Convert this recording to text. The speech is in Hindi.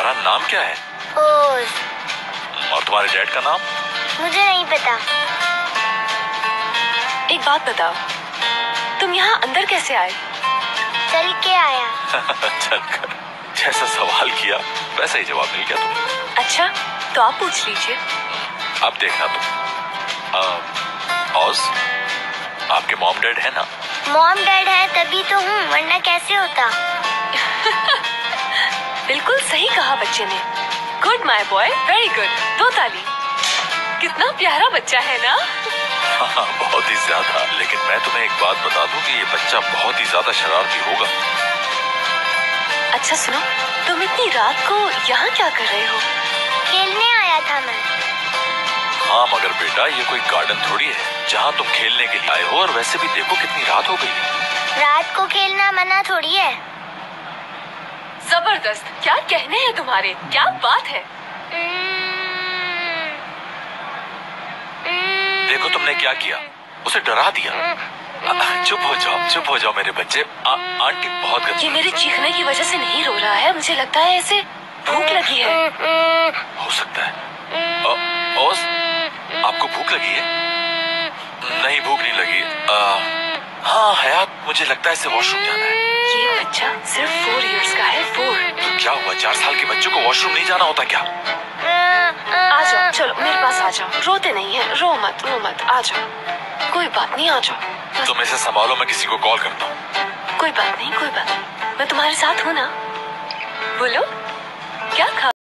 तुम्हारा नाम क्या है? ओज। और तुम्हारे डैड का नाम? मुझे नहीं पता। एक बात बताओ, तुम यहाँ अंदर कैसे आए? चल के आया। चलकर। जैसा सवाल किया वैसा ही जवाब मिल गया तुम्हें। अच्छा, तो आप पूछ लीजिए। अब देखना तुम, ओज, आपके मॉम डैड है ना? मॉम डैड है तभी तो हूँ, वरना कैसे होता। बिल्कुल सही कहा बच्चे ने। Good my boy, very good. 2 ताली। कितना प्यारा बच्चा है ना? हाँ, बहुत ही ज्यादा। लेकिन मैं तुम्हें एक बात बता दूं कि ये बच्चा बहुत ही ज्यादा शरारती होगा। अच्छा सुनो, तुम इतनी रात को यहाँ क्या कर रहे हो? खेलने आया था मैं। हाँ मगर बेटा, ये कोई गार्डन थोड़ी है जहाँ तुम खेलने के लिए आए हो। और वैसे भी देखो कितनी रात हो गई है। रात को खेलना मना थोड़ी है। जबरदस्त, क्या कहने हैं तुम्हारे, क्या बात है। देखो तुमने क्या किया, उसे डरा दिया। चुप हो जाओ मेरे बच्चे। आंटी बहुत गंदी। ये मेरे चीखने की वजह से नहीं रो रहा है, मुझे लगता है इसे भूख लगी है। हो सकता है। ओस, आपको भूख लगी है? नहीं, भूख नहीं लगी। हाँ हयात, मुझे लगता है इसे वॉशरूम जाना है। ये बच्चा सिर्फ 4 इयर्स का है। 4। तो क्या हुआ, 4 साल के बच्चों को वॉशरूम नहीं जाना होता क्या? आ जाओ, चलो मेरे पास आ जाओ। रोते नहीं है, रो मत, आ जाओ। कोई बात नहीं, आ जाओ। तुम इसे संभालो, मैं किसी को कॉल करता हूँ। कोई बात नहीं, मैं तुम्हारे साथ हूँ ना। बोलो।